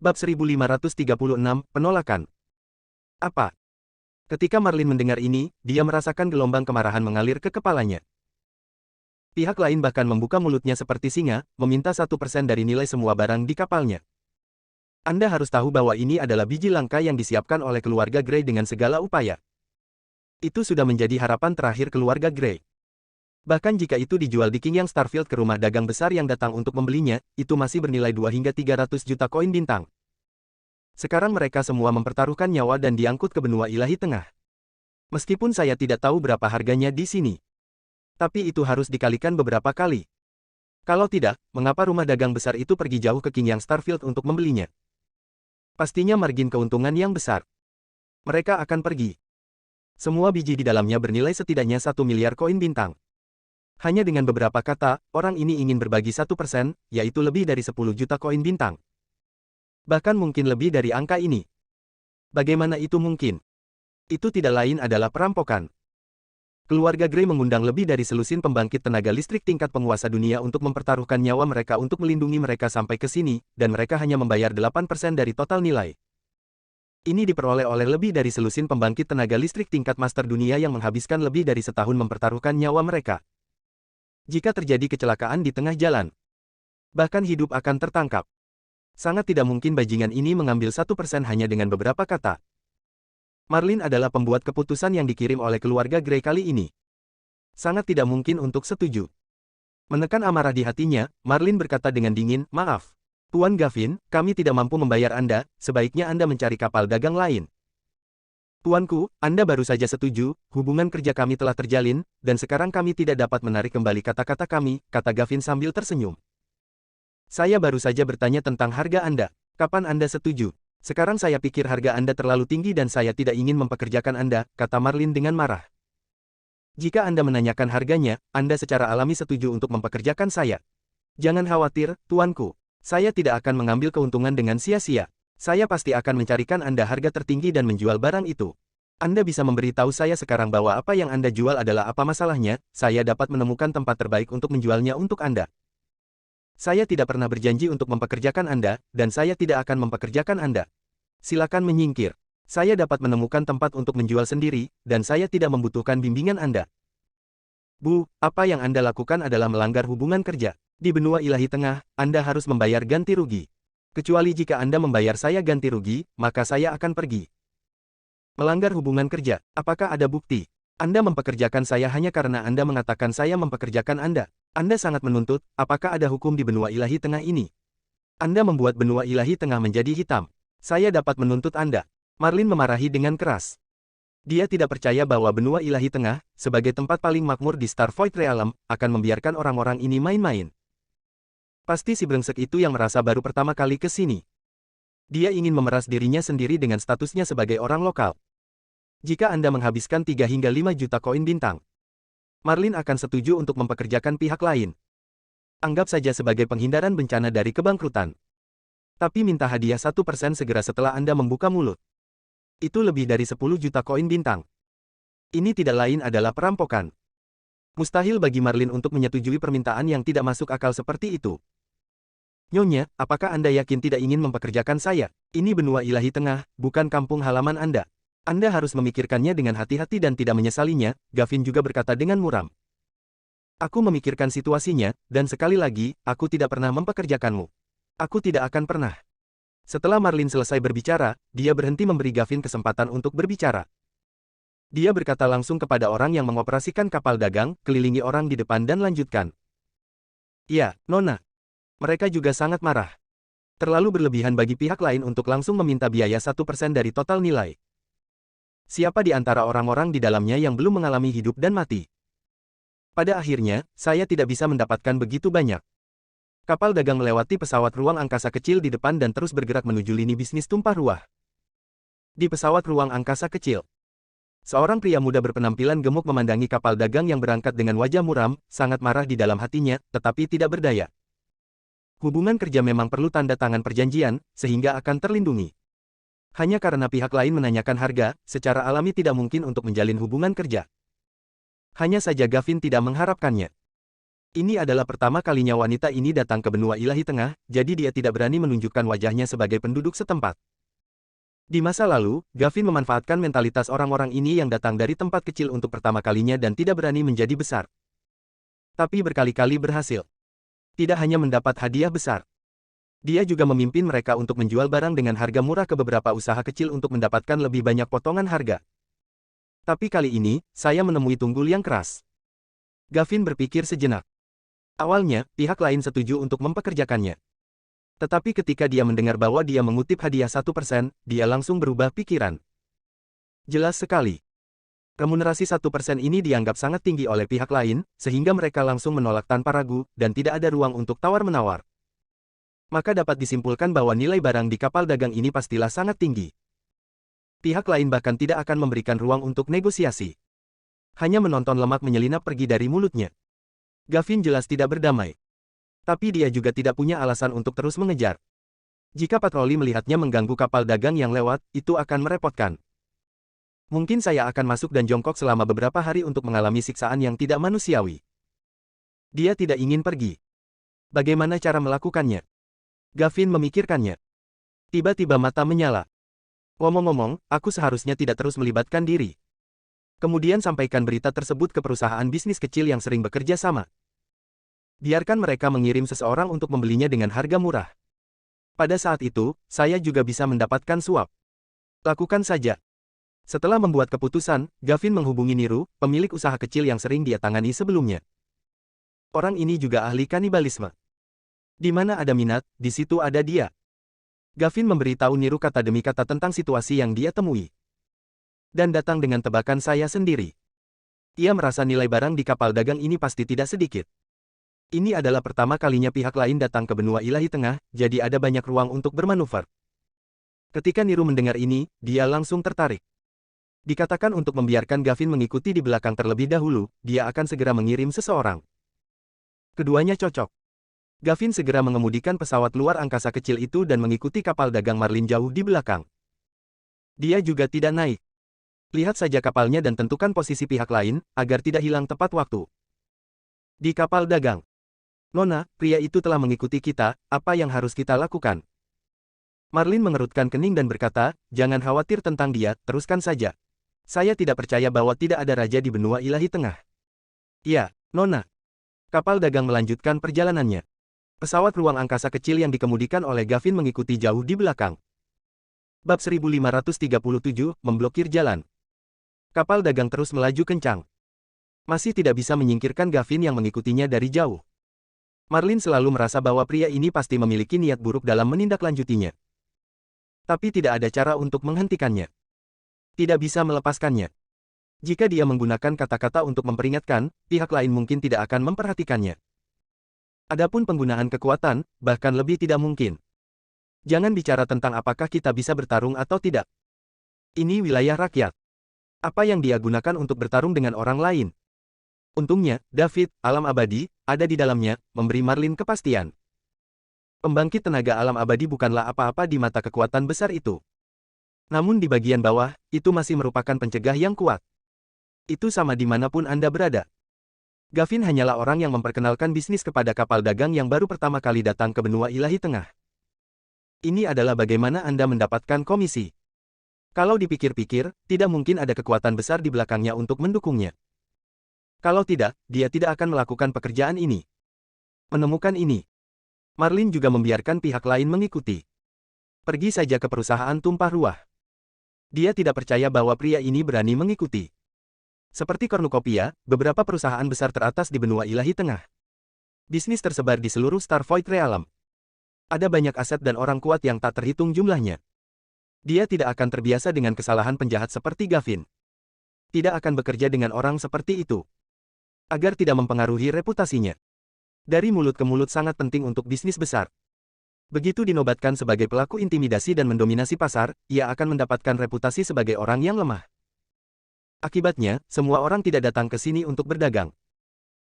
Bab 1536, Penolakan. Apa? Ketika Marlin mendengar ini, dia merasakan gelombang kemarahan mengalir ke kepalanya. Pihak lain bahkan membuka mulutnya seperti singa, meminta 1% dari nilai semua barang di kapalnya. Anda harus tahu bahwa ini adalah biji langka yang disiapkan oleh keluarga Grey dengan segala upaya. Itu sudah menjadi harapan terakhir keluarga Grey. Bahkan jika itu dijual di King Yang Starfield ke rumah dagang besar yang datang untuk membelinya, itu masih bernilai 2 hingga 300 juta koin bintang. Sekarang mereka semua mempertaruhkan nyawa dan diangkut ke benua ilahi tengah. Meskipun saya tidak tahu berapa harganya di sini. Tapi itu harus dikalikan beberapa kali. Kalau tidak, mengapa rumah dagang besar itu pergi jauh ke King Yang Starfield untuk membelinya? Pastinya margin keuntungan yang besar. Mereka akan pergi. Semua biji di dalamnya bernilai setidaknya 1 miliar koin bintang. Hanya dengan beberapa kata, orang ini ingin berbagi 1%, yaitu lebih dari 10 juta koin bintang. Bahkan mungkin lebih dari angka ini. Bagaimana itu mungkin? Itu tidak lain adalah perampokan. Keluarga Grey mengundang lebih dari selusin pembangkit tenaga listrik tingkat penguasa dunia untuk mempertaruhkan nyawa mereka untuk melindungi mereka sampai ke sini, dan mereka hanya membayar 8% dari total nilai. Ini diperoleh oleh lebih dari selusin pembangkit tenaga listrik tingkat master dunia yang menghabiskan lebih dari setahun mempertaruhkan nyawa mereka. Jika terjadi kecelakaan di tengah jalan, bahkan hidup akan tertangkap. Sangat tidak mungkin bajingan ini mengambil 1% hanya dengan beberapa kata. Marlin adalah pembuat keputusan yang dikirim oleh keluarga Grey kali ini. Sangat tidak mungkin untuk setuju. Menekan amarah di hatinya, Marlin berkata dengan dingin, "Maaf, Tuan Gavin, kami tidak mampu membayar Anda, sebaiknya Anda mencari kapal dagang lain." "Tuanku, Anda baru saja setuju, hubungan kerja kami telah terjalin, dan sekarang kami tidak dapat menarik kembali kata-kata kami," kata Gavin sambil tersenyum. "Saya baru saja bertanya tentang harga Anda. Kapan Anda setuju? Sekarang saya pikir harga Anda terlalu tinggi dan saya tidak ingin mempekerjakan Anda," kata Marlin dengan marah. "Jika Anda menanyakan harganya, Anda secara alami setuju untuk mempekerjakan saya. Jangan khawatir, tuanku. Saya tidak akan mengambil keuntungan dengan sia-sia. Saya pasti akan mencarikan Anda harga tertinggi dan menjual barang itu. Anda bisa memberitahu saya sekarang bahwa apa yang Anda jual adalah apa masalahnya, saya dapat menemukan tempat terbaik untuk menjualnya untuk Anda. Saya tidak pernah berjanji untuk mempekerjakan Anda, dan saya tidak akan mempekerjakan Anda. Silakan menyingkir. Saya dapat menemukan tempat untuk menjual sendiri, dan saya tidak membutuhkan bimbingan Anda." "Bu, apa yang Anda lakukan adalah melanggar hubungan kerja. Di benua ilahi tengah, Anda harus membayar ganti rugi. Kecuali jika Anda membayar saya ganti rugi, maka saya akan pergi." "Melanggar hubungan kerja, apakah ada bukti? Anda mempekerjakan saya hanya karena Anda mengatakan saya mempekerjakan Anda. Anda sangat menuntut, apakah ada hukum di benua ilahi tengah ini? Anda membuat benua ilahi tengah menjadi hitam. Saya dapat menuntut Anda." Marlin memarahi dengan keras. Dia tidak percaya bahwa benua ilahi tengah, sebagai tempat paling makmur di Starvoid Realm, akan membiarkan orang-orang ini main-main. Pasti si brengsek itu yang merasa baru pertama kali ke sini. Dia ingin memeras dirinya sendiri dengan statusnya sebagai orang lokal. Jika Anda menghabiskan 3 hingga 5 juta koin bintang, Marlin akan setuju untuk mempekerjakan pihak lain. Anggap saja sebagai penghindaran bencana dari kebangkrutan. Tapi minta hadiah 1% segera setelah Anda membuka mulut. Itu lebih dari 10 juta koin bintang. Ini tidak lain adalah perampokan. Mustahil bagi Marlin untuk menyetujui permintaan yang tidak masuk akal seperti itu. "Nyonya, apakah Anda yakin tidak ingin mempekerjakan saya? Ini benua ilahi tengah, bukan kampung halaman Anda. Anda harus memikirkannya dengan hati-hati dan tidak menyesalinya," Gavin juga berkata dengan muram. "Aku memikirkan situasinya, dan sekali lagi, aku tidak pernah mempekerjakanmu. Aku tidak akan pernah." Setelah Marlin selesai berbicara, dia berhenti memberi Gavin kesempatan untuk berbicara. Dia berkata langsung kepada orang yang mengoperasikan kapal dagang, kelilingi orang di depan dan lanjutkan. "Ya, Nona. Mereka juga sangat marah. Terlalu berlebihan bagi pihak lain untuk langsung meminta biaya 1% dari total nilai. Siapa di antara orang-orang di dalamnya yang belum mengalami hidup dan mati? Pada akhirnya, saya tidak bisa mendapatkan begitu banyak." Kapal dagang melewati pesawat ruang angkasa kecil di depan dan terus bergerak menuju lini bisnis tumpah ruah. Di pesawat ruang angkasa kecil, seorang pria muda berpenampilan gemuk memandangi kapal dagang yang berangkat dengan wajah muram, sangat marah di dalam hatinya, tetapi tidak berdaya. Hubungan kerja memang perlu tanda tangan perjanjian, sehingga akan terlindungi. Hanya karena pihak lain menanyakan harga, secara alami tidak mungkin untuk menjalin hubungan kerja. Hanya saja Gavin tidak mengharapkannya. Ini adalah pertama kalinya wanita ini datang ke benua ilahi tengah, jadi dia tidak berani menunjukkan wajahnya sebagai penduduk setempat. Di masa lalu, Gavin memanfaatkan mentalitas orang-orang ini yang datang dari tempat kecil untuk pertama kalinya dan tidak berani menjadi besar. Tapi berkali-kali berhasil. Tidak hanya mendapat hadiah besar. Dia juga memimpin mereka untuk menjual barang dengan harga murah ke beberapa usaha kecil untuk mendapatkan lebih banyak potongan harga. Tapi kali ini, saya menemui tunggul yang keras. Gavin berpikir sejenak. Awalnya, pihak lain setuju untuk mempekerjakannya. Tetapi ketika dia mendengar bahwa dia mengutip hadiah 1%, dia langsung berubah pikiran. Jelas sekali. Remunerasi 1% ini dianggap sangat tinggi oleh pihak lain, sehingga mereka langsung menolak tanpa ragu, dan tidak ada ruang untuk tawar-menawar. Maka dapat disimpulkan bahwa nilai barang di kapal dagang ini pastilah sangat tinggi. Pihak lain bahkan tidak akan memberikan ruang untuk negosiasi. Hanya menonton lemak menyelinap pergi dari mulutnya. Gavin jelas tidak berdamai. Tapi dia juga tidak punya alasan untuk terus mengejar. Jika patroli melihatnya mengganggu kapal dagang yang lewat, itu akan merepotkan. Mungkin saya akan masuk dan jongkok selama beberapa hari untuk mengalami siksaan yang tidak manusiawi. Dia tidak ingin pergi. Bagaimana cara melakukannya? Gavin memikirkannya. Tiba-tiba mata menyala. Ngomong-ngomong, aku seharusnya tidak terus melibatkan diri. Kemudian sampaikan berita tersebut ke perusahaan bisnis kecil yang sering bekerja sama. Biarkan mereka mengirim seseorang untuk membelinya dengan harga murah. Pada saat itu, saya juga bisa mendapatkan suap. Lakukan saja. Setelah membuat keputusan, Gavin menghubungi Niru, pemilik usaha kecil yang sering dia tangani sebelumnya. Orang ini juga ahli kanibalisme. Di mana ada minat, di situ ada dia. Gavin memberitahu Niru kata demi kata tentang situasi yang dia temui. Dan datang dengan tebakan saya sendiri. Ia merasa nilai barang di kapal dagang ini pasti tidak sedikit. Ini adalah pertama kalinya pihak lain datang ke benua ilahi tengah, jadi ada banyak ruang untuk bermanuver. Ketika Niru mendengar ini, dia langsung tertarik. Dikatakan untuk membiarkan Gavin mengikuti di belakang terlebih dahulu, dia akan segera mengirim seseorang. Keduanya cocok. Gavin segera mengemudikan pesawat luar angkasa kecil itu dan mengikuti kapal dagang Marlin jauh di belakang. Dia juga tidak naik. Lihat saja kapalnya dan tentukan posisi pihak lain, agar tidak hilang tepat waktu. Di kapal dagang. Nona, pria itu telah mengikuti kita, apa yang harus kita lakukan? Marlin mengerutkan kening dan berkata, jangan khawatir tentang dia, teruskan saja. Saya tidak percaya bahwa tidak ada raja di benua ilahi tengah. Ya, Nona. Kapal dagang melanjutkan perjalanannya. Pesawat ruang angkasa kecil yang dikemudikan oleh Gavin mengikuti jauh di belakang. Bab 1537, memblokir jalan. Kapal dagang terus melaju kencang. Masih tidak bisa menyingkirkan Gavin yang mengikutinya dari jauh. Marlin selalu merasa bahwa pria ini pasti memiliki niat buruk dalam menindaklanjutinya. Tapi tidak ada cara untuk menghentikannya. Tidak bisa melepaskannya. Jika dia menggunakan kata-kata untuk memperingatkan, pihak lain mungkin tidak akan memperhatikannya. Adapun penggunaan kekuatan, bahkan lebih tidak mungkin. Jangan bicara tentang apakah kita bisa bertarung atau tidak. Ini wilayah rakyat. Apa yang dia gunakan untuk bertarung dengan orang lain? Untungnya, David, alam abadi, ada di dalamnya, memberi Marlin kepastian. Pembangkit tenaga alam abadi bukanlah apa-apa di mata kekuatan besar itu. Namun di bagian bawah, itu masih merupakan pencegah yang kuat. Itu sama dimanapun Anda berada. Gavin hanyalah orang yang memperkenalkan bisnis kepada kapal dagang yang baru pertama kali datang ke benua ilahi tengah. Ini adalah bagaimana Anda mendapatkan komisi. Kalau dipikir-pikir, tidak mungkin ada kekuatan besar di belakangnya untuk mendukungnya. Kalau tidak, dia tidak akan melakukan pekerjaan ini. Menemukan ini, Marlin juga membiarkan pihak lain mengikuti. Pergi saja ke perusahaan tumpah ruah. Dia tidak percaya bahwa pria ini berani mengikuti. Seperti Cornucopia, beberapa perusahaan besar teratas di benua ilahi tengah. Bisnis tersebar di seluruh Starvoid Realm. Ada banyak aset dan orang kuat yang tak terhitung jumlahnya. Dia tidak akan terbiasa dengan kesalahan penjahat seperti Gavin. Tidak akan bekerja dengan orang seperti itu. Agar tidak mempengaruhi reputasinya. Dari mulut ke mulut sangat penting untuk bisnis besar. Begitu dinobatkan sebagai pelaku intimidasi dan mendominasi pasar, ia akan mendapatkan reputasi sebagai orang yang lemah. Akibatnya, semua orang tidak datang ke sini untuk berdagang.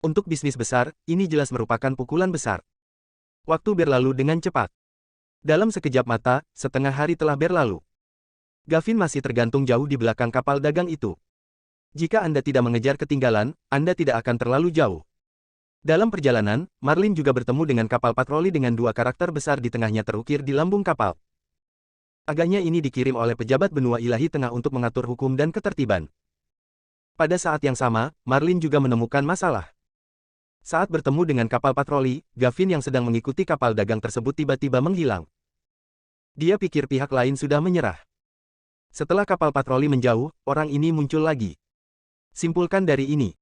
Untuk bisnis besar, ini jelas merupakan pukulan besar. Waktu berlalu dengan cepat. Dalam sekejap mata, setengah hari telah berlalu. Gavin masih tergantung jauh di belakang kapal dagang itu. Jika Anda tidak mengejar ketinggalan, Anda tidak akan terlalu jauh. Dalam perjalanan, Marlin juga bertemu dengan kapal patroli dengan dua karakter besar di tengahnya terukir di lambung kapal. Agaknya ini dikirim oleh pejabat benua ilahi tengah untuk mengatur hukum dan ketertiban. Pada saat yang sama, Marlin juga menemukan masalah. Saat bertemu dengan kapal patroli, Gavin yang sedang mengikuti kapal dagang tersebut tiba-tiba menghilang. Dia pikir pihak lain sudah menyerah. Setelah kapal patroli menjauh, orang ini muncul lagi. Simpulkan dari ini,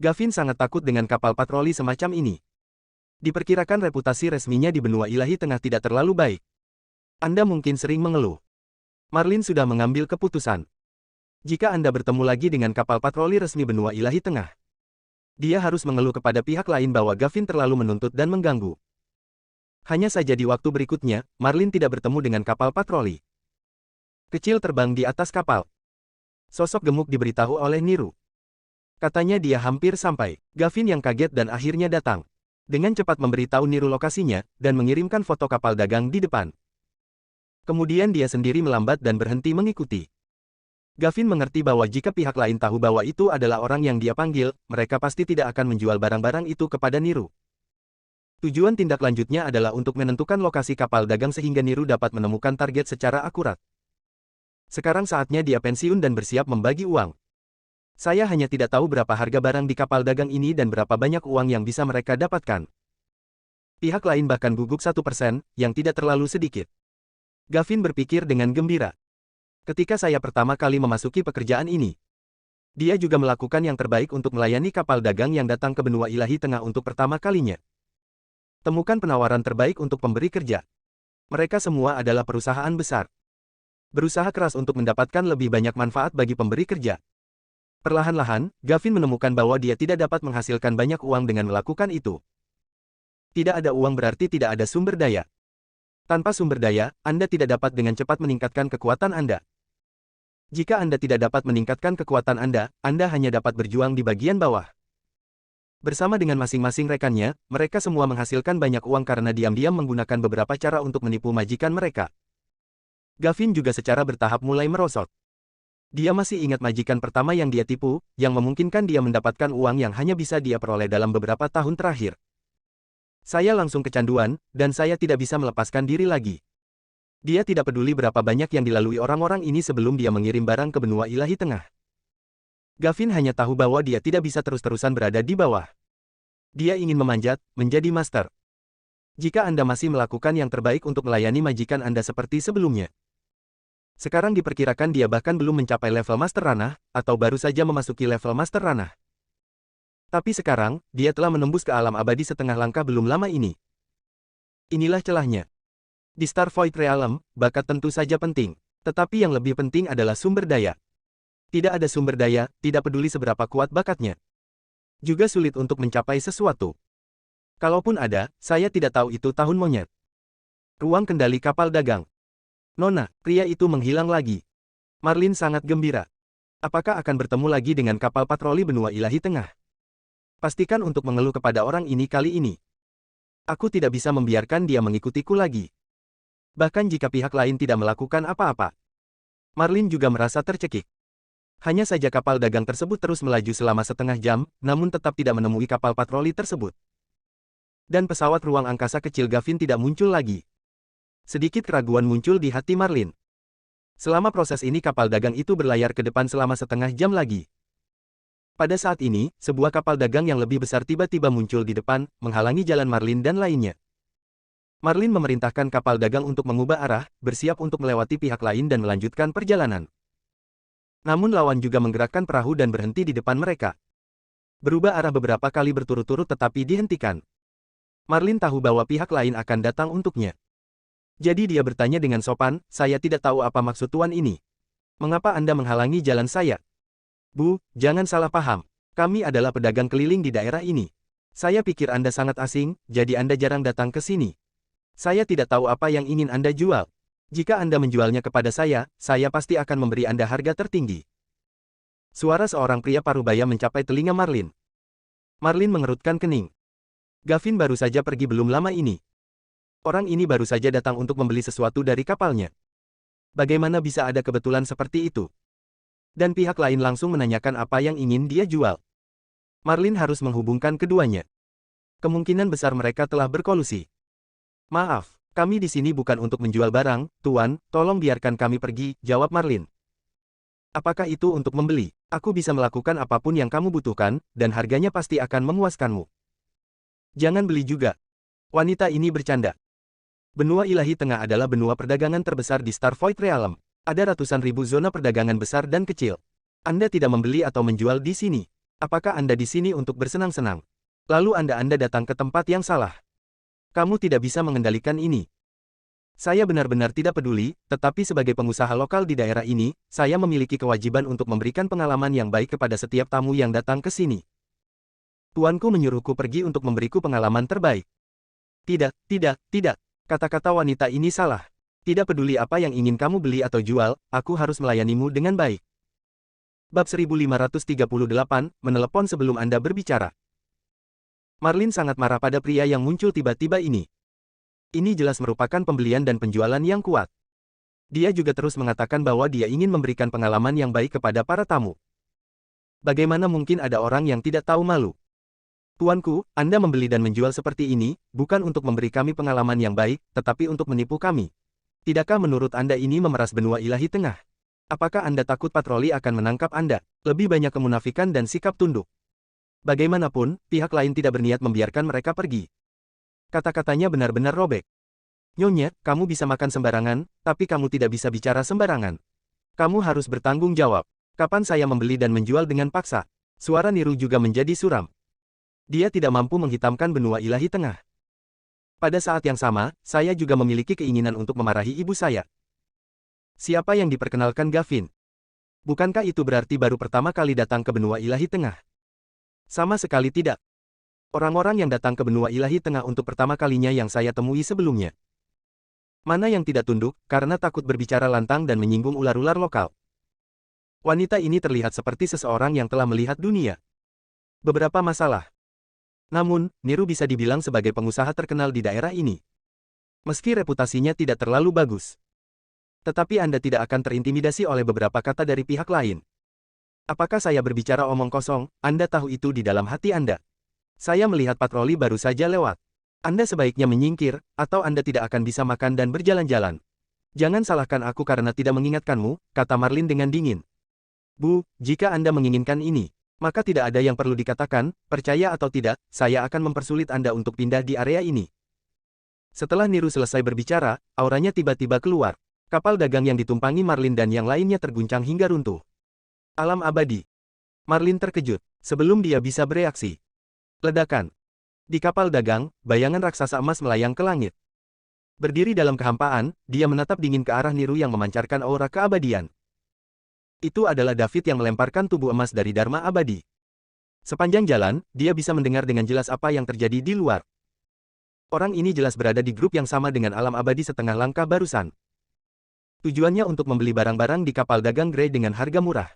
Gavin sangat takut dengan kapal patroli semacam ini. Diperkirakan reputasi resminya di benua ilahi tengah tidak terlalu baik. Anda mungkin sering mengeluh. Marlin sudah mengambil keputusan. Jika Anda bertemu lagi dengan kapal patroli resmi benua ilahi tengah, dia harus mengeluh kepada pihak lain bahwa Gavin terlalu menuntut dan mengganggu. Hanya saja di waktu berikutnya, Marlin tidak bertemu dengan kapal patroli. Kecil terbang di atas kapal. Sosok gemuk diberitahu oleh Niru. Katanya dia hampir sampai. Gavin yang kaget dan akhirnya datang. Dengan cepat memberitahu Niru lokasinya, dan mengirimkan foto kapal dagang di depan. Kemudian dia sendiri melambat dan berhenti mengikuti. Gavin mengerti bahwa jika pihak lain tahu bahwa itu adalah orang yang dia panggil, mereka pasti tidak akan menjual barang-barang itu kepada Niru. Tujuan tindak lanjutnya adalah untuk menentukan lokasi kapal dagang sehingga Niru dapat menemukan target secara akurat. Sekarang saatnya dia pensiun dan bersiap membagi uang. Saya hanya tidak tahu berapa harga barang di kapal dagang ini dan berapa banyak uang yang bisa mereka dapatkan. Pihak lain bahkan gugup 1%, yang tidak terlalu sedikit. Gavin berpikir dengan gembira. Ketika saya pertama kali memasuki pekerjaan ini, dia juga melakukan yang terbaik untuk melayani kapal dagang yang datang ke benua ilahi tengah untuk pertama kalinya. Temukan penawaran terbaik untuk pemberi kerja. Mereka semua adalah perusahaan besar. Berusaha keras untuk mendapatkan lebih banyak manfaat bagi pemberi kerja. Perlahan-lahan, Gavin menemukan bahwa dia tidak dapat menghasilkan banyak uang dengan melakukan itu. Tidak ada uang berarti tidak ada sumber daya. Tanpa sumber daya, Anda tidak dapat dengan cepat meningkatkan kekuatan Anda. Jika Anda tidak dapat meningkatkan kekuatan Anda hanya dapat berjuang di bagian bawah. Bersama dengan masing-masing rekannya, mereka semua menghasilkan banyak uang karena diam-diam menggunakan beberapa cara untuk menipu majikan mereka. Gavin juga secara bertahap mulai merosot. Dia masih ingat majikan pertama yang dia tipu, yang memungkinkan dia mendapatkan uang yang hanya bisa dia peroleh dalam beberapa tahun terakhir. Saya langsung kecanduan, dan saya tidak bisa melepaskan diri lagi. Dia tidak peduli berapa banyak yang dilalui orang-orang ini sebelum dia mengirim barang ke benua ilahi tengah. Gavin hanya tahu bahwa dia tidak bisa terus-terusan berada di bawah. Dia ingin memanjat, menjadi master. Jika Anda masih melakukan yang terbaik untuk melayani majikan Anda seperti sebelumnya. Sekarang diperkirakan dia bahkan belum mencapai level master ranah, atau baru saja memasuki level master ranah. Tapi sekarang, dia telah menembus ke alam abadi setengah langkah belum lama ini. Inilah celahnya. Di Star Void Realm, bakat tentu saja penting. Tetapi yang lebih penting adalah sumber daya. Tidak ada sumber daya, tidak peduli seberapa kuat bakatnya. Juga sulit untuk mencapai sesuatu. Kalaupun ada, saya tidak tahu itu tahun monyet. Ruang kendali kapal dagang. Nona, pria itu menghilang lagi. Marlin sangat gembira. Apakah akan bertemu lagi dengan kapal patroli benua ilahi tengah? Pastikan untuk mengeluh kepada orang ini kali ini. Aku tidak bisa membiarkan dia mengikutiku lagi. Bahkan jika pihak lain tidak melakukan apa-apa. Marlin juga merasa tercekik. Hanya saja kapal dagang tersebut terus melaju selama setengah jam, namun tetap tidak menemui kapal patroli tersebut. Dan pesawat ruang angkasa kecil Gavin tidak muncul lagi. Sedikit keraguan muncul di hati Marlin. Selama proses ini kapal dagang itu berlayar ke depan selama setengah jam lagi. Pada saat ini, sebuah kapal dagang yang lebih besar tiba-tiba muncul di depan, menghalangi jalan Marlin dan lainnya. Marlin memerintahkan kapal dagang untuk mengubah arah, bersiap untuk melewati pihak lain dan melanjutkan perjalanan. Namun lawan juga menggerakkan perahu dan berhenti di depan mereka. Berubah arah beberapa kali berturut-turut tetapi dihentikan. Marlin tahu bahwa pihak lain akan datang untuknya. Jadi dia bertanya dengan sopan, "Saya tidak tahu apa maksud tuan ini. Mengapa Anda menghalangi jalan saya?" "Bu, jangan salah paham. Kami adalah pedagang keliling di daerah ini. Saya pikir Anda sangat asing, jadi Anda jarang datang ke sini. Saya tidak tahu apa yang ingin Anda jual. Jika Anda menjualnya kepada saya pasti akan memberi Anda harga tertinggi." Suara seorang pria parubaya mencapai telinga Marlin. Marlin mengerutkan kening. Gavin baru saja pergi belum lama ini. Orang ini baru saja datang untuk membeli sesuatu dari kapalnya. Bagaimana bisa ada kebetulan seperti itu? Dan pihak lain langsung menanyakan apa yang ingin dia jual. Marlin harus menghubungkan keduanya. Kemungkinan besar mereka telah berkolusi. Maaf, kami di sini bukan untuk menjual barang, Tuan, tolong biarkan kami pergi, jawab Marlin. Apakah itu untuk membeli? Aku bisa melakukan apapun yang kamu butuhkan, dan harganya pasti akan memuaskanmu. Jangan beli juga. Wanita ini bercanda. Benua Ilahi Tengah adalah benua perdagangan terbesar di Star Void Realm. Ada ratusan ribu zona perdagangan besar dan kecil. Anda tidak membeli atau menjual di sini. Apakah Anda di sini untuk bersenang-senang? Lalu Anda datang ke tempat yang salah. Kamu tidak bisa mengendalikan ini. Saya benar-benar tidak peduli, tetapi sebagai pengusaha lokal di daerah ini, saya memiliki kewajiban untuk memberikan pengalaman yang baik kepada setiap tamu yang datang ke sini. Tuanku menyuruhku pergi untuk memberiku pengalaman terbaik. Tidak, tidak, tidak. Kata-kata wanita ini salah. Tidak peduli apa yang ingin kamu beli atau jual, aku harus melayanimu dengan baik. Bab 1538, menelepon sebelum Anda berbicara. Marlin sangat marah pada pria yang muncul tiba-tiba ini. Ini jelas merupakan pembelian dan penjualan yang kuat. Dia juga terus mengatakan bahwa dia ingin memberikan pengalaman yang baik kepada para tamu. Bagaimana mungkin ada orang yang tidak tahu malu? Tuanku, Anda membeli dan menjual seperti ini, bukan untuk memberi kami pengalaman yang baik, tetapi untuk menipu kami. Tidakkah menurut Anda ini memeras benua ilahi tengah? Apakah Anda takut patroli akan menangkap Anda? Lebih banyak kemunafikan dan sikap tunduk. Bagaimanapun, pihak lain tidak berniat membiarkan mereka pergi. Kata-katanya benar-benar robek. Nyonya, kamu bisa makan sembarangan, tapi kamu tidak bisa bicara sembarangan. Kamu harus bertanggung jawab. Kapan saya membeli dan menjual dengan paksa? Suara Niru juga menjadi suram. Dia tidak mampu menghitamkan benua ilahi tengah. Pada saat yang sama, saya juga memiliki keinginan untuk memarahi ibu saya. Siapa yang diperkenalkan Gavin? Bukankah itu berarti baru pertama kali datang ke benua ilahi tengah? Sama sekali tidak. Orang-orang yang datang ke benua ilahi tengah untuk pertama kalinya yang saya temui sebelumnya. Mana yang tidak tunduk, karena takut berbicara lantang dan menyinggung ular-ular lokal. Wanita ini terlihat seperti seseorang yang telah melihat dunia. Beberapa masalah. Namun, Niru bisa dibilang sebagai pengusaha terkenal di daerah ini. Meski reputasinya tidak terlalu bagus. Tetapi Anda tidak akan terintimidasi oleh beberapa kata dari pihak lain. Apakah saya berbicara omong kosong? Anda tahu itu di dalam hati Anda. Saya melihat patroli baru saja lewat. Anda sebaiknya menyingkir, atau Anda tidak akan bisa makan dan berjalan-jalan. Jangan salahkan aku karena tidak mengingatkanmu, kata Marlin dengan dingin. Bu, jika Anda menginginkan ini, maka tidak ada yang perlu dikatakan, percaya atau tidak, saya akan mempersulit Anda untuk pindah di area ini. Setelah Niru selesai berbicara, auranya tiba-tiba keluar. Kapal dagang yang ditumpangi Marlin dan yang lainnya terguncang hingga runtuh. Alam abadi. Marlin terkejut, sebelum dia bisa bereaksi. Ledakan. Di kapal dagang, bayangan raksasa emas melayang ke langit. Berdiri dalam kehampaan, dia menatap dingin ke arah Niru yang memancarkan aura keabadian. Itu adalah David yang melemparkan tubuh emas dari Dharma Abadi. Sepanjang jalan, dia bisa mendengar dengan jelas apa yang terjadi di luar. Orang ini jelas berada di grup yang sama dengan alam abadi setengah langkah barusan. Tujuannya untuk membeli barang-barang di kapal dagang Grey dengan harga murah.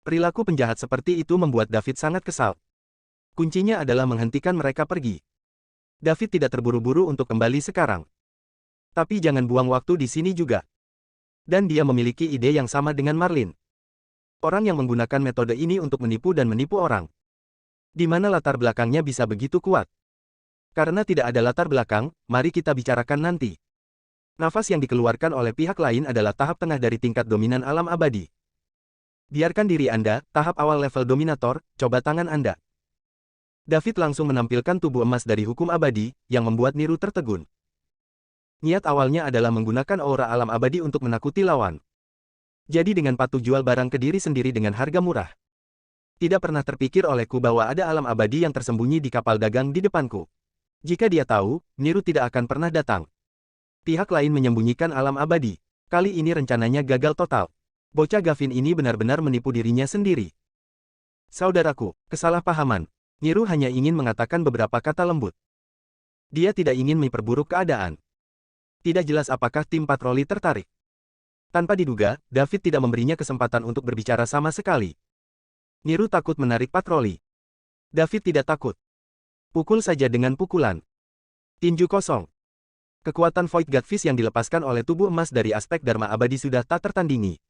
Perilaku penjahat seperti itu membuat David sangat kesal. Kuncinya adalah menghentikan mereka pergi. David tidak terburu-buru untuk kembali sekarang. Tapi jangan buang waktu di sini juga. Dan dia memiliki ide yang sama dengan Marlin. Orang yang menggunakan metode ini untuk menipu dan menipu orang. Di mana latar belakangnya bisa begitu kuat? Karena tidak ada latar belakang, mari kita bicarakan nanti. Nafas yang dikeluarkan oleh pihak lain adalah tahap tengah dari tingkat dominan alam abadi. Biarkan diri Anda, tahap awal level dominator, coba tangan Anda. David langsung menampilkan tubuh emas dari hukum abadi, yang membuat Niru tertegun. Niat awalnya adalah menggunakan aura alam abadi untuk menakuti lawan. Jadi dengan patuh jual barang ke diri sendiri dengan harga murah. Tidak pernah terpikir olehku bahwa ada alam abadi yang tersembunyi di kapal dagang di depanku. Jika dia tahu, Niru tidak akan pernah datang. Pihak lain menyembunyikan alam abadi. Kali ini rencananya gagal total. Bocah Gavin ini benar-benar menipu dirinya sendiri. Saudaraku, kesalahpahaman. Niru hanya ingin mengatakan beberapa kata lembut. Dia tidak ingin memperburuk keadaan. Tidak jelas apakah tim patroli tertarik. Tanpa diduga, David tidak memberinya kesempatan untuk berbicara sama sekali. Niru takut menarik patroli. David tidak takut. Pukul saja dengan pukulan. Tinju kosong. Kekuatan Void God Fist yang dilepaskan oleh tubuh emas dari aspek Dharma Abadi sudah tak tertandingi.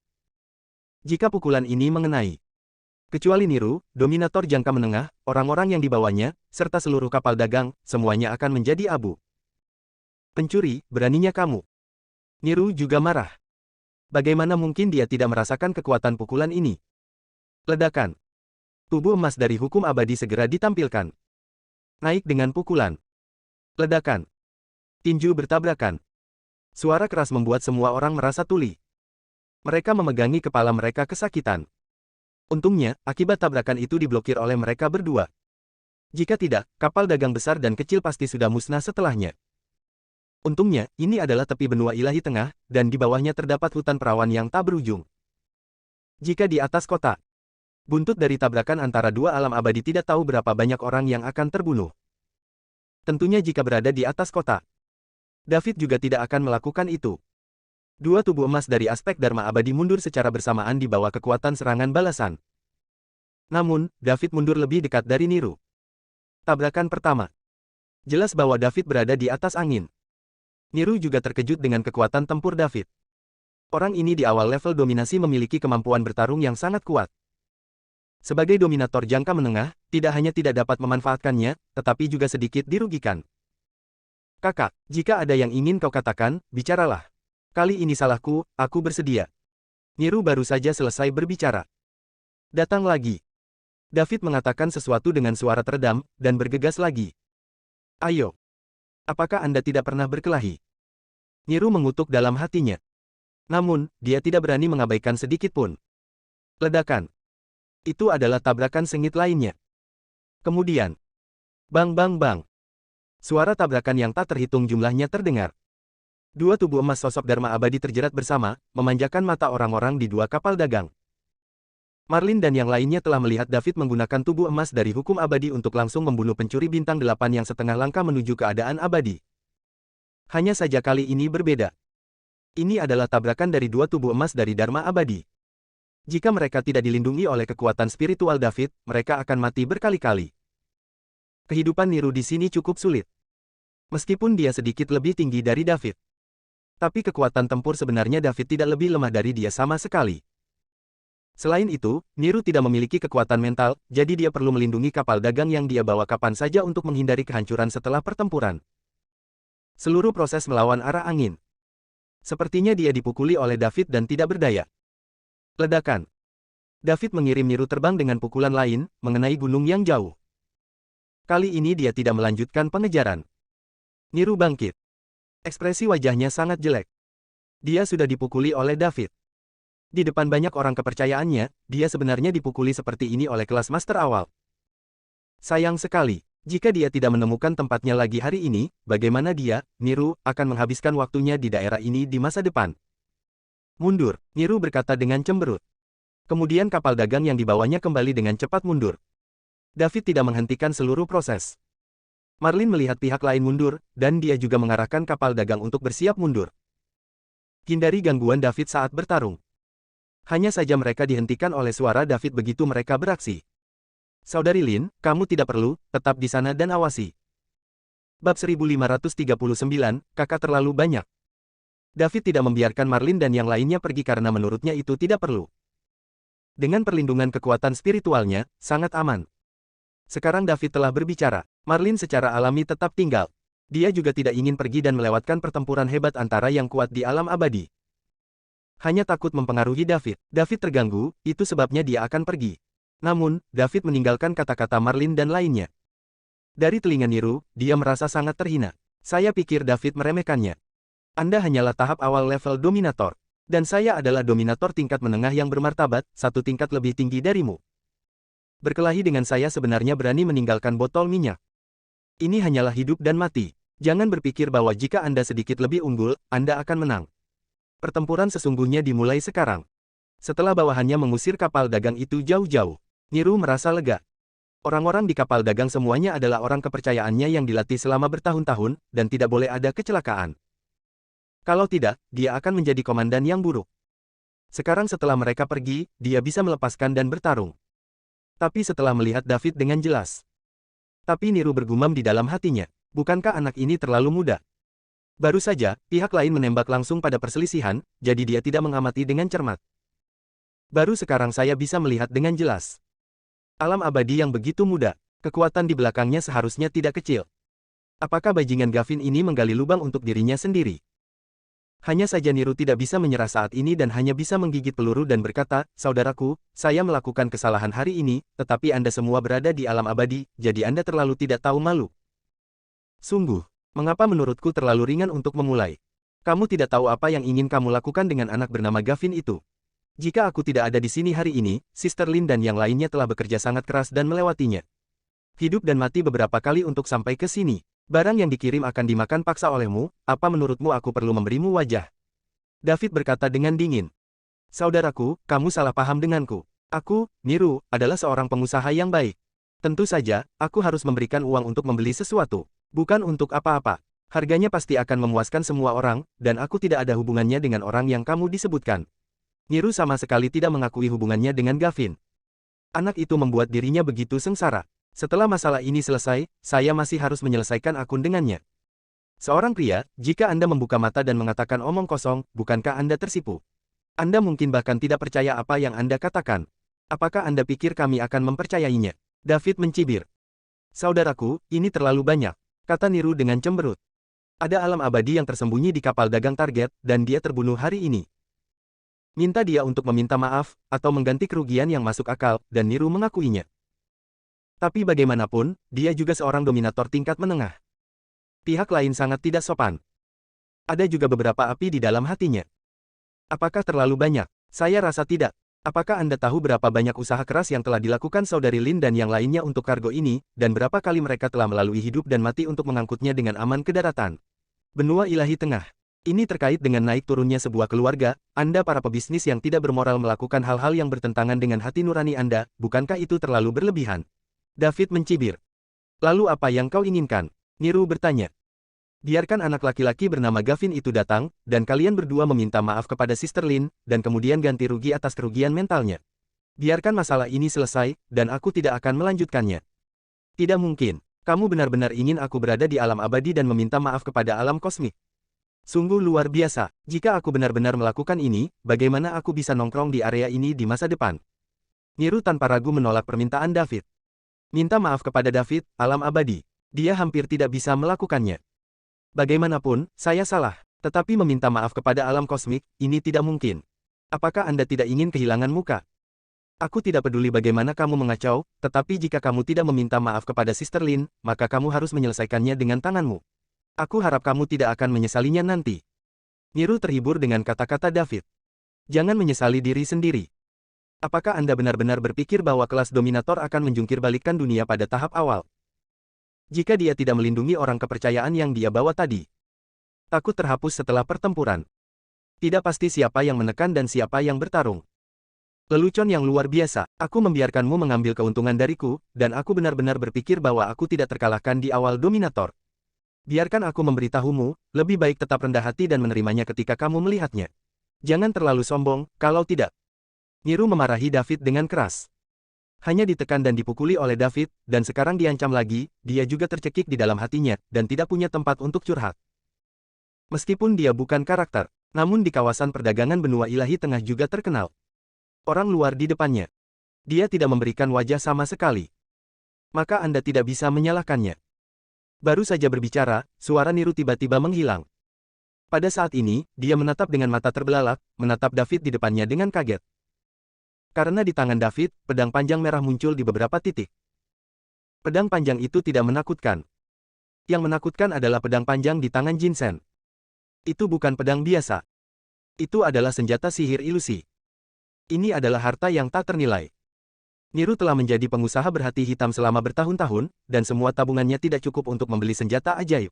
Jika pukulan ini mengenai, Kecuali Niru, dominator jangka menengah, orang-orang yang dibawanya, serta seluruh kapal dagang, semuanya akan menjadi abu. Pencuri, beraninya kamu. Niru juga marah. Bagaimana mungkin dia tidak merasakan kekuatan pukulan ini? Ledakan. Tubuh emas dari hukum abadi segera ditampilkan. Naik dengan pukulan. Ledakan. Tinju bertabrakan. Suara keras membuat semua orang merasa tuli. Mereka memegangi kepala mereka kesakitan. Untungnya, akibat tabrakan itu diblokir oleh mereka berdua. Jika tidak, kapal dagang besar dan kecil pasti sudah musnah setelahnya. Untungnya, ini adalah tepi benua ilahi tengah, dan di bawahnya terdapat hutan perawan yang tak berujung. Jika di atas kota, buntut dari tabrakan antara dua alam abadi tidak tahu berapa banyak orang yang akan terbunuh. Tentunya jika berada di atas kota, David juga tidak akan melakukan itu. Dua tubuh emas dari aspek Dharma abadi mundur secara bersamaan di bawah kekuatan serangan balasan. Namun, David mundur lebih dekat dari Niru. Tabrakan pertama. Jelas bahwa David berada di atas angin. Niru juga terkejut dengan kekuatan tempur David. Orang ini di awal level dominasi memiliki kemampuan bertarung yang sangat kuat. Sebagai dominator jangka menengah, tidak hanya tidak dapat memanfaatkannya, tetapi juga sedikit dirugikan. Kakak, jika ada yang ingin kau katakan, bicaralah. Kali ini salahku, aku bersedia. Niru baru saja selesai berbicara. Datang lagi. David mengatakan sesuatu dengan suara teredam, dan bergegas lagi. Ayo. Apakah Anda tidak pernah berkelahi? Niru mengutuk dalam hatinya. Namun, dia tidak berani mengabaikan sedikit pun. Ledakan. Itu adalah tabrakan sengit lainnya. Kemudian. Bang bang bang. Suara tabrakan yang tak terhitung jumlahnya terdengar. Dua tubuh emas sosok Dharma abadi terjerat bersama, memanjakan mata orang-orang di dua kapal dagang. Marlin dan yang lainnya telah melihat David menggunakan tubuh emas dari hukum abadi untuk langsung membunuh pencuri bintang 8 yang setengah langkah menuju keadaan abadi. Hanya saja kali ini berbeda. Ini adalah tabrakan dari dua tubuh emas dari Dharma abadi. Jika mereka tidak dilindungi oleh kekuatan spiritual David, mereka akan mati berkali-kali. Kehidupan Niru di sini cukup sulit. Meskipun dia sedikit lebih tinggi dari David. Tapi kekuatan tempur sebenarnya David tidak lebih lemah dari dia sama sekali. Selain itu, Niru tidak memiliki kekuatan mental, jadi dia perlu melindungi kapal dagang yang dia bawa kapan saja untuk menghindari kehancuran setelah pertempuran. Seluruh proses melawan arah angin. Sepertinya dia dipukuli oleh David dan tidak berdaya. Ledakan. David mengirim Niru terbang dengan pukulan lain, mengenai gunung yang jauh. Kali ini dia tidak melanjutkan pengejaran. Niru bangkit. Ekspresi wajahnya sangat jelek. Dia sudah dipukuli oleh David. Di depan banyak orang kepercayaannya, dia sebenarnya dipukuli seperti ini oleh kelas master awal. Sayang sekali, jika dia tidak menemukan tempatnya lagi hari ini, bagaimana dia, Niru, akan menghabiskan waktunya di daerah ini di masa depan. Mundur, Niru berkata dengan cemberut. Kemudian kapal dagang yang dibawanya kembali dengan cepat mundur. David tidak menghentikan seluruh proses. Marlin melihat pihak lain mundur, dan dia juga mengarahkan kapal dagang untuk bersiap mundur. Hindari gangguan David saat bertarung. Hanya saja mereka dihentikan oleh suara David begitu mereka beraksi. Saudari Lin, kamu tidak perlu, tetap di sana dan awasi. Bab 1539, kakak terlalu banyak. David tidak membiarkan Marlin dan yang lainnya pergi karena menurutnya itu tidak perlu. Dengan perlindungan kekuatan spiritualnya, sangat aman. Sekarang David telah berbicara. Marlin secara alami tetap tinggal. Dia juga tidak ingin pergi dan melewatkan pertempuran hebat antara yang kuat di alam abadi. Hanya takut mempengaruhi David. David terganggu, itu sebabnya dia akan pergi. Namun, David meninggalkan kata-kata Marlin dan lainnya. Dari telinga Niru, dia merasa sangat terhina. Saya pikir David meremehkannya. Anda hanyalah tahap awal level dominator. Dan saya adalah dominator tingkat menengah yang bermartabat, satu tingkat lebih tinggi darimu. Berkelahi dengan saya sebenarnya berani meninggalkan botol minyak. Ini hanyalah hidup dan mati. Jangan berpikir bahwa jika Anda sedikit lebih unggul, Anda akan menang. Pertempuran sesungguhnya dimulai sekarang. Setelah bawahannya mengusir kapal dagang itu jauh-jauh, Niru merasa lega. Orang-orang di kapal dagang semuanya adalah orang kepercayaannya yang dilatih selama bertahun-tahun, dan tidak boleh ada kecelakaan. Kalau tidak, dia akan menjadi komandan yang buruk. Sekarang setelah mereka pergi, dia bisa melepaskan dan bertarung. Tapi setelah melihat David dengan jelas. Tapi Niru bergumam di dalam hatinya, bukankah anak ini terlalu muda? Baru saja, pihak lain menembak langsung pada perselisihan, jadi dia tidak mengamati dengan cermat. Baru sekarang saya bisa melihat dengan jelas. Alam abadi yang begitu muda, kekuatan di belakangnya seharusnya tidak kecil. Apakah bajingan Gavin ini menggali lubang untuk dirinya sendiri? Hanya saja Niru tidak bisa menyerah saat ini dan hanya bisa menggigit peluru dan berkata, "Saudaraku, saya melakukan kesalahan hari ini, tetapi Anda semua berada di alam abadi, jadi Anda terlalu tidak tahu malu." Sungguh, mengapa menurutku terlalu ringan untuk memulai? Kamu tidak tahu apa yang ingin kamu lakukan dengan anak bernama Gavin itu. Jika aku tidak ada di sini hari ini, Sister Lin dan yang lainnya telah bekerja sangat keras dan melewatinya. Hidup dan mati beberapa kali untuk sampai ke sini. Barang yang dikirim akan dimakan paksa olehmu, apa menurutmu aku perlu memberimu wajah? David berkata dengan dingin. Saudaraku, kamu salah paham denganku. Aku, Niru, adalah seorang pengusaha yang baik. Tentu saja, aku harus memberikan uang untuk membeli sesuatu. Bukan untuk apa-apa. Harganya pasti akan memuaskan semua orang, dan aku tidak ada hubungannya dengan orang yang kamu disebutkan. Niru sama sekali tidak mengakui hubungannya dengan Gavin. Anak itu membuat dirinya begitu sengsara. Setelah masalah ini selesai, saya masih harus menyelesaikan akun dengannya. Seorang pria, jika Anda membuka mata dan mengatakan omong kosong, bukankah Anda tersipu? Anda mungkin bahkan tidak percaya apa yang Anda katakan. Apakah Anda pikir kami akan mempercayainya? David mencibir. Saudaraku, ini terlalu banyak, kata Niru dengan cemberut. Ada alam abadi yang tersembunyi di kapal dagang target, dan dia terbunuh hari ini. Minta dia untuk meminta maaf, atau mengganti kerugian yang masuk akal, dan Niru mengakuinya. Tapi bagaimanapun, dia juga seorang dominator tingkat menengah. Pihak lain sangat tidak sopan. Ada juga beberapa api di dalam hatinya. Apakah terlalu banyak? Saya rasa tidak. Apakah Anda tahu berapa banyak usaha keras yang telah dilakukan Saudari Lin dan yang lainnya untuk kargo ini, dan berapa kali mereka telah melalui hidup dan mati untuk mengangkutnya dengan aman ke daratan? Benua ilahi tengah. Ini terkait dengan naik turunnya sebuah keluarga, Anda para pebisnis yang tidak bermoral melakukan hal-hal yang bertentangan dengan hati nurani Anda, bukankah itu terlalu berlebihan? David mencibir. Lalu apa yang kau inginkan? Niru bertanya. Biarkan anak laki-laki bernama Gavin itu datang, dan kalian berdua meminta maaf kepada Sister Lin, dan kemudian ganti rugi atas kerugian mentalnya. Biarkan masalah ini selesai, dan aku tidak akan melanjutkannya. Tidak mungkin. Kamu benar-benar ingin aku berada di alam abadi dan meminta maaf kepada alam kosmik. Sungguh luar biasa. Jika aku benar-benar melakukan ini, bagaimana aku bisa nongkrong di area ini di masa depan? Niru tanpa ragu menolak permintaan David. Minta maaf kepada David, alam abadi. Dia hampir tidak bisa melakukannya. Bagaimanapun, saya salah. Tetapi meminta maaf kepada alam kosmik, ini tidak mungkin. Apakah Anda tidak ingin kehilangan muka? Aku tidak peduli bagaimana kamu mengacau, tetapi jika kamu tidak meminta maaf kepada Sister Lin, maka kamu harus menyelesaikannya dengan tanganmu. Aku harap kamu tidak akan menyesalinya nanti. Niru terhibur dengan kata-kata David. Jangan menyesali diri sendiri. Apakah Anda benar-benar berpikir bahwa kelas dominator akan menjungkir balikkan dunia pada tahap awal? Jika dia tidak melindungi orang kepercayaan yang dia bawa tadi. Takut terhapus setelah pertempuran. Tidak pasti siapa yang menekan dan siapa yang bertarung. Lelucon yang luar biasa, aku membiarkanmu mengambil keuntungan dariku, dan aku benar-benar berpikir bahwa aku tidak terkalahkan di awal dominator. Biarkan aku memberitahumu, lebih baik tetap rendah hati dan menerimanya ketika kamu melihatnya. Jangan terlalu sombong, kalau tidak. Niru memarahi David dengan keras. Hanya ditekan dan dipukuli oleh David, dan sekarang diancam lagi, dia juga tercekik di dalam hatinya, dan tidak punya tempat untuk curhat. Meskipun dia bukan karakter, namun di kawasan perdagangan benua ilahi tengah juga terkenal. Orang luar di depannya. Dia tidak memberikan wajah sama sekali. Maka Anda tidak bisa menyalahkannya. Baru saja berbicara, suara Niru tiba-tiba menghilang. Pada saat ini, dia menatap dengan mata terbelalak, menatap David di depannya dengan kaget. Karena di tangan David, pedang panjang merah muncul di beberapa titik. Pedang panjang itu tidak menakutkan. Yang menakutkan adalah pedang panjang di tangan Jin Shen. Itu bukan pedang biasa. Itu adalah senjata sihir ilusi. Ini adalah harta yang tak ternilai. Niru telah menjadi pengusaha berhati hitam selama bertahun-tahun, dan semua tabungannya tidak cukup untuk membeli senjata ajaib.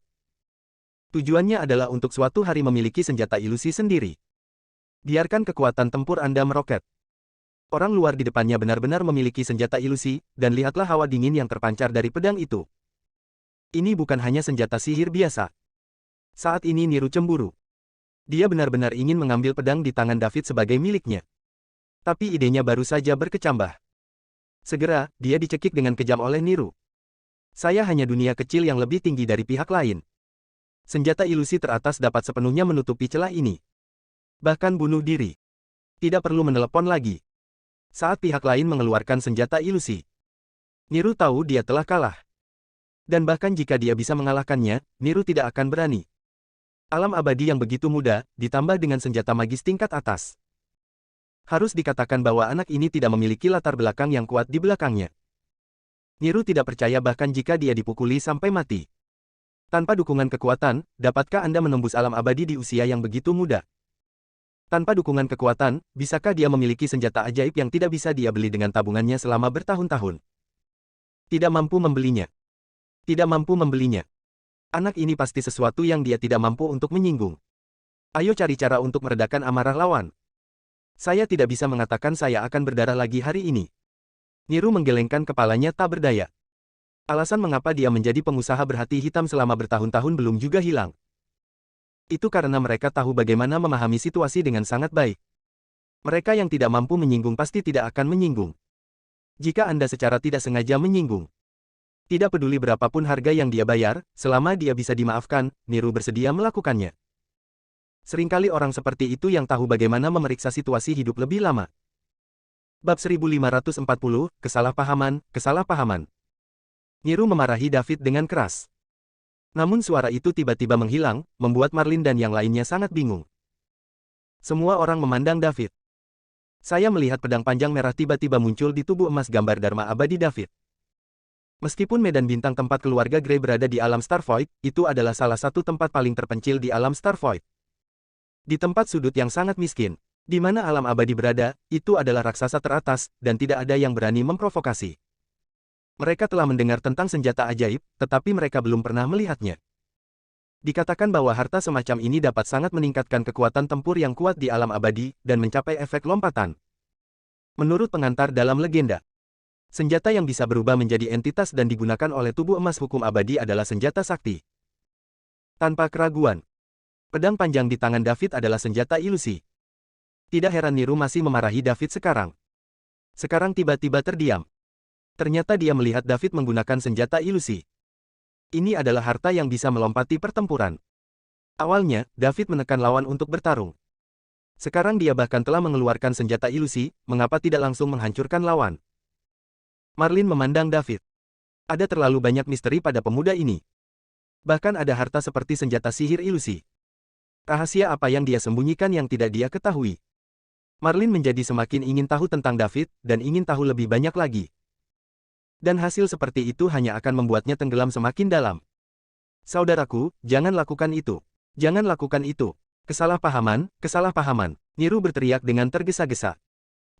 Tujuannya adalah untuk suatu hari memiliki senjata ilusi sendiri. Biarkan kekuatan tempur Anda meroket. Orang luar di depannya benar-benar memiliki senjata ilusi, dan lihatlah hawa dingin yang terpancar dari pedang itu. Ini bukan hanya senjata sihir biasa. Saat ini Niru cemburu. Dia benar-benar ingin mengambil pedang di tangan David sebagai miliknya. Tapi idenya baru saja berkecambah. Segera, dia dicekik dengan kejam oleh Niru. Saya hanya dunia kecil yang lebih tinggi dari pihak lain. Senjata ilusi teratas dapat sepenuhnya menutupi celah ini. Bahkan bunuh diri. Tidak perlu menelepon lagi. Saat pihak lain mengeluarkan senjata ilusi. Niru tahu dia telah kalah. Dan bahkan jika dia bisa mengalahkannya, Niru tidak akan berani. Alam abadi yang begitu muda, ditambah dengan senjata magis tingkat atas. Harus dikatakan bahwa anak ini tidak memiliki latar belakang yang kuat di belakangnya. Niru tidak percaya bahkan jika dia dipukuli sampai mati. Tanpa dukungan kekuatan, dapatkah Anda menembus alam abadi di usia yang begitu muda? Tanpa dukungan kekuatan, bisakah dia memiliki senjata ajaib yang tidak bisa dia beli dengan tabungannya selama bertahun-tahun? Tidak mampu membelinya. Tidak mampu membelinya. Anak ini pasti sesuatu yang dia tidak mampu untuk menyinggung. Ayo cari cara untuk meredakan amarah lawan. Saya tidak bisa mengatakan saya akan berdarah lagi hari ini. Niru menggelengkan kepalanya tak berdaya. Alasan mengapa dia menjadi pengusaha berhati hitam selama bertahun-tahun belum juga hilang. Itu karena mereka tahu bagaimana memahami situasi dengan sangat baik. Mereka yang tidak mampu menyinggung pasti tidak akan menyinggung. Jika Anda secara tidak sengaja menyinggung, tidak peduli berapapun harga yang dia bayar, selama dia bisa dimaafkan, Niru bersedia melakukannya. Seringkali orang seperti itu yang tahu bagaimana memeriksa situasi hidup lebih lama. Bab 1540, Kesalahpahaman. Niru memarahi David dengan keras. Namun suara itu tiba-tiba menghilang, membuat Marlin dan yang lainnya sangat bingung. Semua orang memandang David. Saya melihat pedang panjang merah tiba-tiba muncul di tubuh emas gambar Dharma abadi David. Meskipun medan bintang tempat keluarga Grey berada di alam Starvoid, itu adalah salah satu tempat paling terpencil di alam Starvoid. Di tempat sudut yang sangat miskin, di mana alam abadi berada, itu adalah raksasa teratas, dan tidak ada yang berani memprovokasi. Mereka telah mendengar tentang senjata ajaib, tetapi mereka belum pernah melihatnya. Dikatakan bahwa harta semacam ini dapat sangat meningkatkan kekuatan tempur yang kuat di alam abadi, dan mencapai efek lompatan. Menurut pengantar dalam legenda, senjata yang bisa berubah menjadi entitas dan digunakan oleh tubuh emas hukum abadi adalah senjata sakti. Tanpa keraguan, pedang panjang di tangan David adalah senjata ilusi. Tidak heran Niru masih memarahi David sekarang. Sekarang tiba-tiba terdiam. Ternyata dia melihat David menggunakan senjata ilusi. Ini adalah harta yang bisa melompati pertempuran. Awalnya, David menekan lawan untuk bertarung. Sekarang dia bahkan telah mengeluarkan senjata ilusi, mengapa tidak langsung menghancurkan lawan? Marlin memandang David. Ada terlalu banyak misteri pada pemuda ini. Bahkan ada harta seperti senjata sihir ilusi. Rahasia apa yang dia sembunyikan yang tidak dia ketahui? Marlin menjadi semakin ingin tahu tentang David, dan ingin tahu lebih banyak lagi. Dan hasil seperti itu hanya akan membuatnya tenggelam semakin dalam. Saudaraku, jangan lakukan itu. Jangan lakukan itu. Kesalahpahaman. Niru berteriak dengan tergesa-gesa.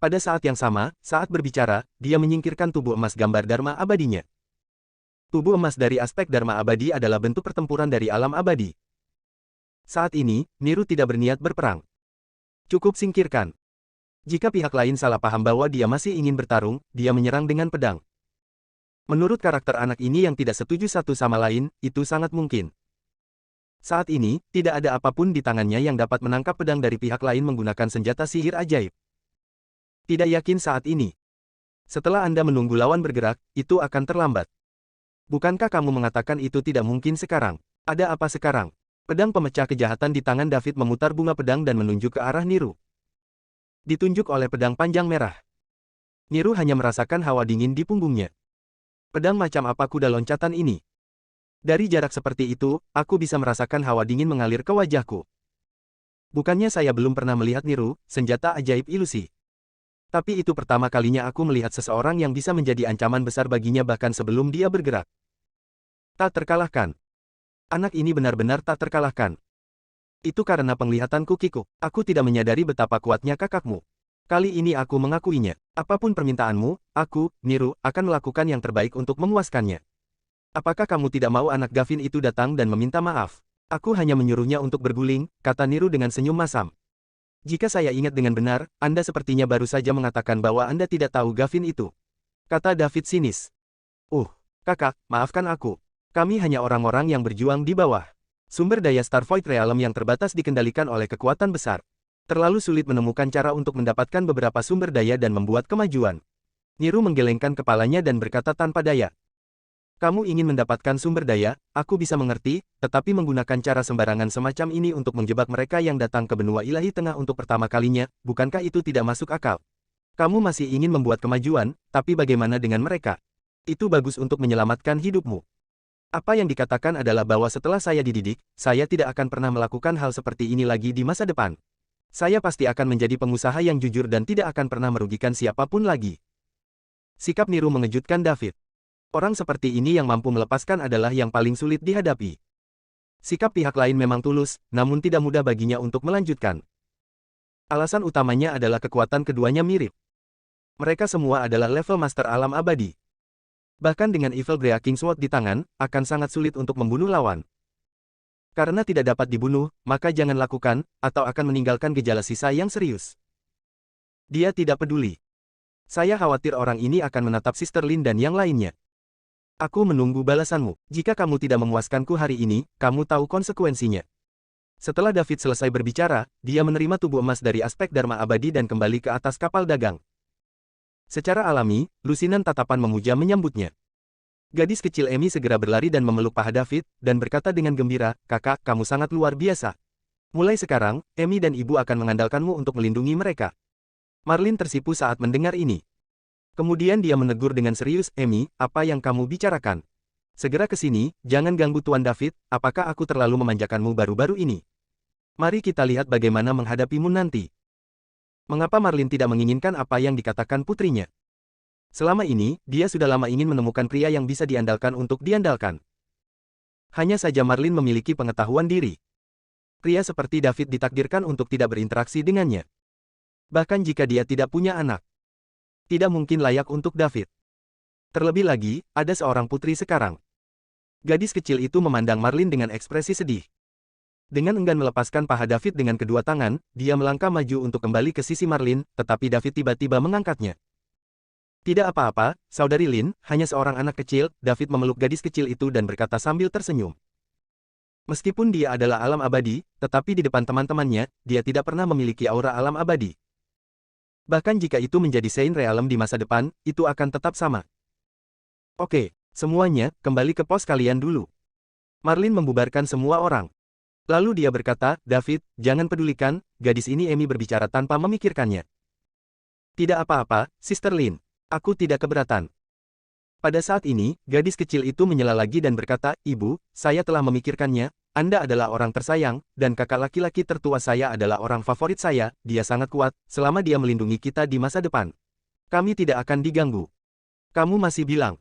Pada saat yang sama, saat berbicara, dia menyingkirkan tubuh emas gambar Dharma abadinya. Tubuh emas dari aspek Dharma abadi adalah bentuk pertempuran dari alam abadi. Saat ini, Niru tidak berniat berperang. Cukup singkirkan. Jika pihak lain salah paham bahwa dia masih ingin bertarung, dia menyerang dengan pedang. Menurut karakter anak ini yang tidak setuju satu sama lain, itu sangat mungkin. Saat ini, tidak ada apapun di tangannya yang dapat menangkap pedang dari pihak lain menggunakan senjata sihir ajaib. Tidak yakin saat ini. Setelah Anda menunggu lawan bergerak, itu akan terlambat. Bukankah kamu mengatakan itu tidak mungkin sekarang? Ada apa sekarang? Pedang pemecah kejahatan di tangan David memutar bunga pedang dan menunjuk ke arah Niru. Ditunjuk oleh pedang panjang merah. Niru hanya merasakan hawa dingin di punggungnya. Pedang macam apa kuda loncatan ini? Dari jarak seperti itu, aku bisa merasakan hawa dingin mengalir ke wajahku. Bukannya saya belum pernah melihat Niru, senjata ajaib ilusi. Tapi itu pertama kalinya aku melihat seseorang yang bisa menjadi ancaman besar baginya bahkan sebelum dia bergerak. Tak terkalahkan. Anak ini benar-benar tak terkalahkan. Itu karena penglihatanku kikuk. Aku tidak menyadari betapa kuatnya kakakmu. Kali ini aku mengakuinya. Apapun permintaanmu, aku, Niru, akan melakukan yang terbaik untuk memuaskannya. Apakah kamu tidak mau anak Gavin itu datang dan meminta maaf? Aku hanya menyuruhnya untuk berguling, kata Niru dengan senyum masam. Jika saya ingat dengan benar, Anda sepertinya baru saja mengatakan bahwa Anda tidak tahu Gavin itu. Kata David sinis. Kakak, maafkan aku. Kami hanya orang-orang yang berjuang di bawah. Sumber daya Starvoid Realm yang terbatas dikendalikan oleh kekuatan besar. Terlalu sulit menemukan cara untuk mendapatkan beberapa sumber daya dan membuat kemajuan. Niru menggelengkan kepalanya dan berkata tanpa daya. Kamu ingin mendapatkan sumber daya, aku bisa mengerti, tetapi menggunakan cara sembarangan semacam ini untuk menjebak mereka yang datang ke benua ilahi tengah untuk pertama kalinya, bukankah itu tidak masuk akal? Kamu masih ingin membuat kemajuan, tapi bagaimana dengan mereka? Itu bagus untuk menyelamatkan hidupmu. Apa yang dikatakan adalah bahwa setelah saya dididik, saya tidak akan pernah melakukan hal seperti ini lagi di masa depan. Saya pasti akan menjadi pengusaha yang jujur dan tidak akan pernah merugikan siapapun lagi. Sikap Niru mengejutkan David. Orang seperti ini yang mampu melepaskan adalah yang paling sulit dihadapi. Sikap pihak lain memang tulus, namun tidak mudah baginya untuk melanjutkan. Alasan utamanya adalah kekuatan keduanya mirip. Mereka semua adalah level Master Alam Abadi. Bahkan dengan Evil Grea Kingsword di tangan, akan sangat sulit untuk membunuh lawan. Karena tidak dapat dibunuh, maka jangan lakukan, atau akan meninggalkan gejala sisa yang serius. Dia tidak peduli. Saya khawatir orang ini akan menatap Sister Lin dan yang lainnya. Aku menunggu balasanmu. Jika kamu tidak memuaskanku hari ini, kamu tahu konsekuensinya. Setelah David selesai berbicara, dia menerima tubuh emas dari aspek Dharma Abadi dan kembali ke atas kapal dagang. Secara alami, lusinan tatapan memuja menyambutnya. Gadis kecil Emi segera berlari dan memeluk paha David, dan berkata dengan gembira, "Kakak, kamu sangat luar biasa. Mulai sekarang, Emi dan ibu akan mengandalkanmu untuk melindungi mereka." Marlin tersipu saat mendengar ini. Kemudian dia menegur dengan serius, "Emi, apa yang kamu bicarakan? Segera ke sini, jangan ganggu Tuan David, apakah aku terlalu memanjakanmu baru-baru ini? Mari kita lihat bagaimana menghadapimu nanti." Mengapa Marlin tidak menginginkan apa yang dikatakan putrinya? Selama ini, dia sudah lama ingin menemukan pria yang bisa diandalkan untuk diandalkan. Hanya saja Marlin memiliki pengetahuan diri. Pria seperti David ditakdirkan untuk tidak berinteraksi dengannya. Bahkan jika dia tidak punya anak, tidak mungkin layak untuk David. Terlebih lagi, ada seorang putri sekarang. Gadis kecil itu memandang Marlin dengan ekspresi sedih. Dengan enggan melepaskan paha David dengan kedua tangan, dia melangkah maju untuk kembali ke sisi Marlin, tetapi David tiba-tiba mengangkatnya. "Tidak apa-apa, Saudari Lin, hanya seorang anak kecil." David memeluk gadis kecil itu dan berkata sambil tersenyum. Meskipun dia adalah alam abadi, tetapi di depan teman-temannya, dia tidak pernah memiliki aura alam abadi. Bahkan jika itu menjadi Saint Realm di masa depan, itu akan tetap sama. "Oke, semuanya, kembali ke pos kalian dulu." Marlin membubarkan semua orang. Lalu dia berkata, "David, jangan pedulikan." Gadis ini Emi berbicara tanpa memikirkannya. "Tidak apa-apa, Sister Lin. Aku tidak keberatan." Pada saat ini, gadis kecil itu menyela lagi dan berkata, "Ibu, saya telah memikirkannya. Anda adalah orang tersayang, dan kakak laki-laki tertua saya adalah orang favorit saya. Dia sangat kuat, selama dia melindungi kita di masa depan. Kami tidak akan diganggu." "Kamu masih bilang?"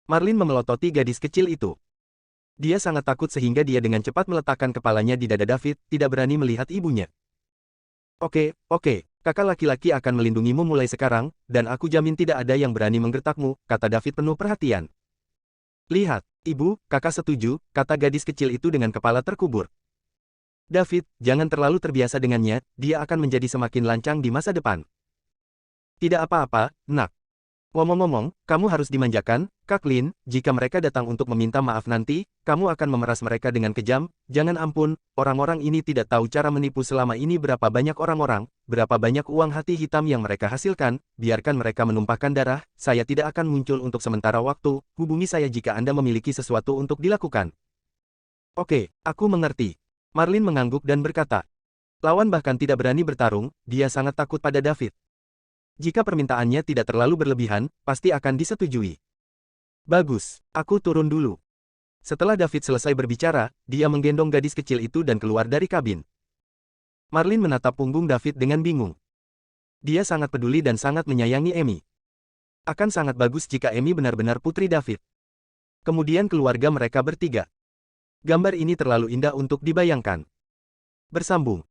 Marlin memelototi gadis kecil itu. Dia sangat takut sehingga dia dengan cepat meletakkan kepalanya di dada David, tidak berani melihat ibunya. Oke, kakak laki-laki akan melindungimu mulai sekarang, dan aku jamin tidak ada yang berani menggertakmu," kata David penuh perhatian. "Lihat, ibu, kakak setuju," kata gadis kecil itu dengan kepala terkubur. "David, jangan terlalu terbiasa dengannya, dia akan menjadi semakin lancang di masa depan." "Tidak apa-apa, nak. Ngomong-ngomong, kamu harus dimanjakan, Kak Lin, jika mereka datang untuk meminta maaf nanti, kamu akan memeras mereka dengan kejam." "Jangan ampun, orang-orang ini tidak tahu cara menipu selama ini. Berapa banyak orang-orang, berapa banyak uang hati hitam yang mereka hasilkan, biarkan mereka menumpahkan darah, saya tidak akan muncul untuk sementara waktu, hubungi saya jika Anda memiliki sesuatu untuk dilakukan." "Oke, aku mengerti." Marlin mengangguk dan berkata. Lawan bahkan tidak berani bertarung, dia sangat takut pada David. Jika permintaannya tidak terlalu berlebihan, pasti akan disetujui. "Bagus, aku turun dulu." Setelah David selesai berbicara, dia menggendong gadis kecil itu dan keluar dari kabin. Marlin menatap punggung David dengan bingung. Dia sangat peduli dan sangat menyayangi Emi. Akan sangat bagus jika Emi benar-benar putri David. Kemudian keluarga mereka bertiga. Gambar ini terlalu indah untuk dibayangkan. Bersambung.